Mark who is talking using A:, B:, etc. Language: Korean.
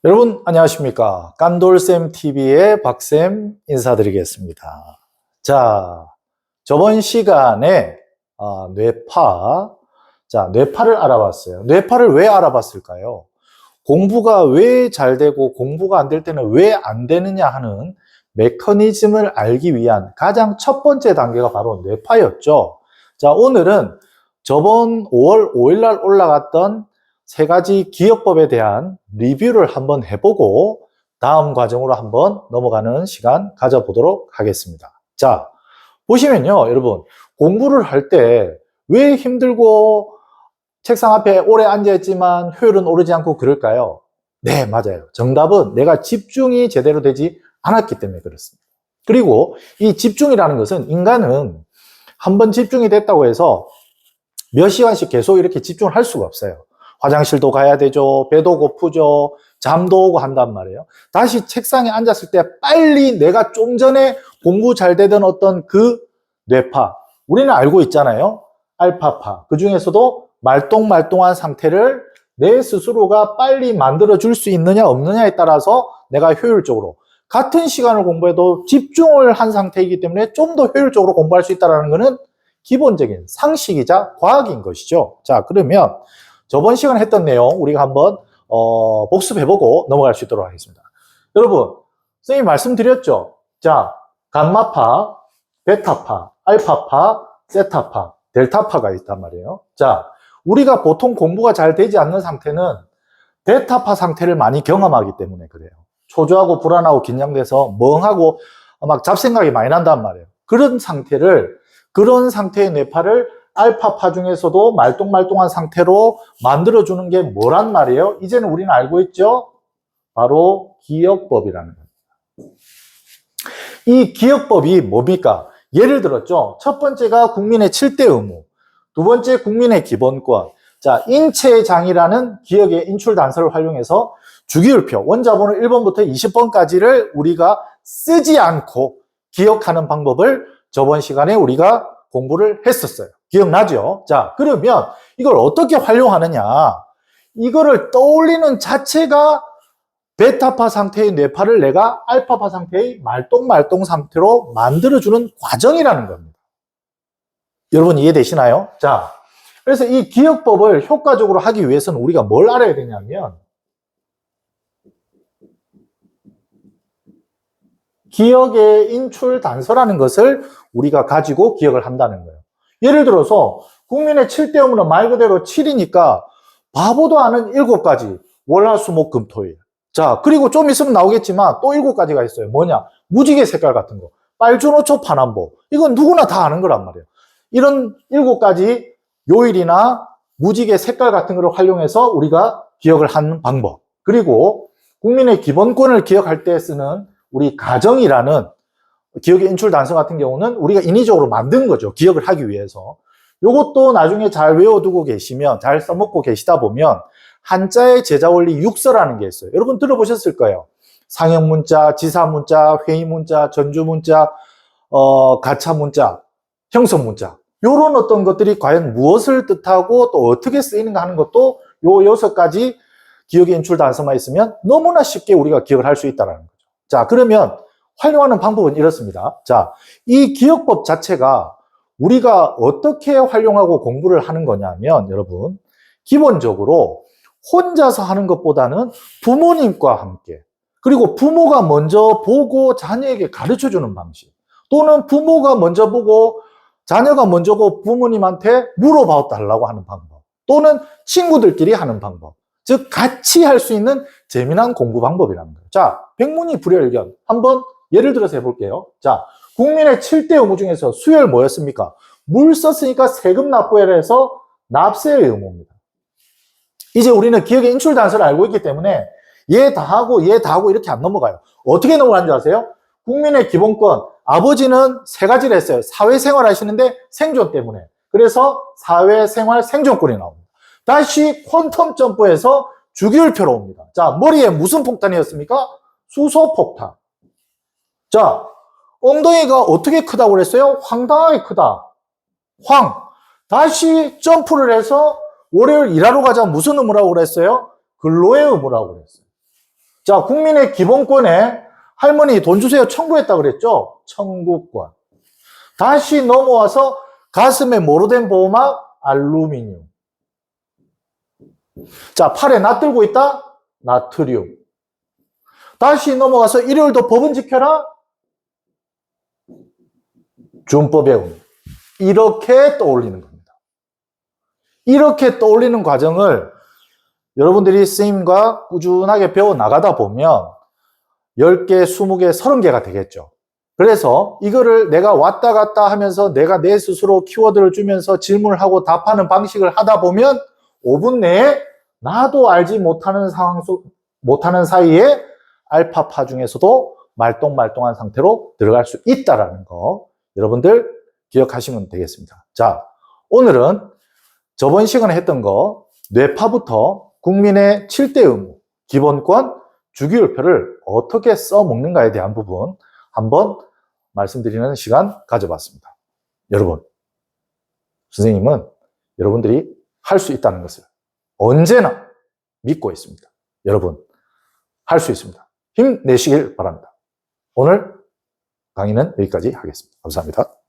A: 여러분 안녕하십니까? 깐돌쌤TV의 박쌤 인사드리겠습니다. 자, 저번 시간에 뇌파, 뇌파를 알아봤어요. 뇌파를 왜 알아봤을까요? 공부가 왜 잘 되고 공부가 안 될 때는 왜 안 되느냐 하는 메커니즘을 알기 위한 가장 첫 번째 단계가 바로 뇌파였죠. 자, 오늘은 저번 5월 5일 날 올라갔던 세 가지 기억법에 대한 리뷰를 한번 해보고 다음 과정으로 한번 넘어가는 시간 가져보도록 하겠습니다. 자, 보시면요, 여러분, 공부를 할 때 왜 힘들고 책상 앞에 오래 앉아있지만 효율은 오르지 않고 그럴까요? 네, 맞아요. 정답은 내가 집중이 제대로 되지 않았기 때문에 그렇습니다. 그리고 이 집중이라는 것은 인간은 한번 집중이 됐다고 해서 몇 시간씩 계속 이렇게 집중을 할 수가 없어요. 화장실도 가야 되죠. 배도 고프죠. 잠도 오고 한단 말이에요. 다시 책상에 앉았을 때 빨리 내가 좀 전에 공부 잘 되던 어떤 그 뇌파, 우리는 알고 있잖아요. 알파파. 그 중에서도 말똥말똥한 상태를 내 스스로가 빨리 만들어줄 수 있느냐 없느냐에 따라서 내가 효율적으로 같은 시간을 공부해도 집중을 한 상태이기 때문에 좀 더 효율적으로 공부할 수 있다는 것은 기본적인 상식이자 과학인 것이죠. 자, 그러면 저번 시간에 했던 내용 우리가 한번 복습해보고 넘어갈 수 있도록 하겠습니다. 여러분, 선생님이 말씀드렸죠? 자, 감마파, 베타파, 알파파, 세타파, 델타파가 있단 말이에요. 자, 우리가 보통 공부가 잘 되지 않는 상태는 베타파 상태를 많이 경험하기 때문에 그래요. 초조하고 불안하고 긴장돼서 멍하고 막 잡생각이 많이 난단 말이에요. 그런 상태의 뇌파를 알파파 중에서도 말똥말똥한 상태로 만들어주는 게 뭐란 말이에요? 이제는 우리는 알고 있죠? 바로 기억법이라는 겁니다. 이 기억법이 뭡니까? 예를 들었죠. 첫 번째가 국민의 7대 의무, 두 번째 국민의 기본권. 자, 인체장이라는 기억의 인출 단서를 활용해서 주기율표, 원자번호 1번부터 20번까지를 우리가 쓰지 않고 기억하는 방법을 저번 시간에 우리가 공부를 했었어요. 기억나죠? 자, 그러면 이걸 어떻게 활용하느냐? 이거를 떠올리는 자체가 베타파 상태의 뇌파를 내가 알파파 상태의 말똥말똥 상태로 만들어주는 과정이라는 겁니다. 여러분 이해되시나요? 자, 그래서 이 기억법을 효과적으로 하기 위해서는 우리가 뭘 알아야 되냐면 기억의 인출 단서라는 것을 우리가 가지고 기억을 한다는 거예요. 예를 들어서 국민의 7대 의무는 말 그대로 7이니까 바보도 아는 7가지 월화수목금토일. 자, 그리고 좀 있으면 나오겠지만 또 7가지가 있어요. 뭐냐? 무지개 색깔 같은 거. 빨주노초 파남보. 이건 누구나 다 아는 거란 말이에요. 이런 7가지 요일이나 무지개 색깔 같은 거를 활용해서 우리가 기억을 하는 방법. 그리고 국민의 기본권을 기억할 때 쓰는 우리 가정이라는 기억의 인출 단서 같은 경우는 우리가 인위적으로 만든 거죠. 기억을 하기 위해서. 요것도 나중에 잘 외워두고 계시면, 잘 써먹고 계시다 보면 한자의 제자원리 육서라는 게 있어요. 여러분 들어보셨을 거예요. 상형문자, 지사문자, 회의문자, 전주문자, 가차문자, 형성문자. 요런 어떤 것들이 과연 무엇을 뜻하고 또 어떻게 쓰이는가 하는 것도 요 6가지 기억의 인출 단서만 있으면 너무나 쉽게 우리가 기억을 할 수 있다는 거죠. 자, 그러면 활용하는 방법은 이렇습니다. 자, 이 기억법 자체가 우리가 어떻게 활용하고 공부를 하는 거냐면 여러분, 기본적으로 혼자서 하는 것보다는 부모님과 함께, 그리고 부모가 먼저 보고 자녀에게 가르쳐주는 방식, 또는 부모가 먼저 보고 자녀가 먼저 보고 부모님한테 물어봐 달라고 하는 방법, 또는 친구들끼리 하는 방법, 즉 같이 할 수 있는 재미난 공부 방법이라는 거예요. 자, 백문이 불여일견 한번 예를 들어서 해볼게요. 자, 국민의 7대 의무 중에서 수열 뭐였습니까? 물 썼으니까 세금 납부해라 해서 납세의 의무입니다. 이제 우리는 기억의 인출 단서를 알고 있기 때문에 얘 다 하고 얘 다 하고 이렇게 안 넘어가요. 어떻게 넘어가는 줄 아세요? 국민의 기본권, 아버지는 3가지를 했어요. 사회생활 하시는데 생존 때문에. 그래서 사회생활 생존권이 나옵니다. 다시 퀀텀 점프해서 주기율표로 옵니다. 자, 머리에 무슨 폭탄이었습니까? 수소폭탄. 자, 엉덩이가 어떻게 크다고 그랬어요? 황당하게 크다. 다시 점프를 해서 월요일 일하러 가자 무슨 의무라고 그랬어요? 근로의 의무라고 그랬어요. 자, 국민의 기본권에 할머니 돈 주세요 청구했다 그랬죠? 청구권. 다시 넘어와서 가슴에 뭐로 된 보호막? 알루미늄. 자, 팔에 낫들고 있다? 나트륨. 다시 넘어가서 일요일도 법은 지켜라? 준법의 의무. 이렇게 떠올리는 겁니다. 이렇게 떠올리는 과정을 여러분들이 선생님과 꾸준하게 배워 나가다 보면 10개, 20개, 30개가 되겠죠. 그래서 이거를 내가 왔다 갔다 하면서 내가 내 스스로 키워드를 주면서 질문을 하고 답하는 방식을 하다 보면 5분 내에 나도 알지 못하는 못하는 사이에 알파파 중에서도 말똥말똥한 상태로 들어갈 수 있다는 거 여러분들 기억하시면 되겠습니다. 자, 오늘은 저번 시간에 했던 거 뇌파부터 국민의 7대 의무, 기본권, 주기율표를 어떻게 써먹는가에 대한 부분 한번 말씀드리는 시간 가져봤습니다. 여러분, 선생님은 여러분들이 할 수 있다는 것을 언제나 믿고 있습니다. 여러분, 할 수 있습니다. 힘내시길 바랍니다. 오늘 강의는 여기까지 하겠습니다. 감사합니다.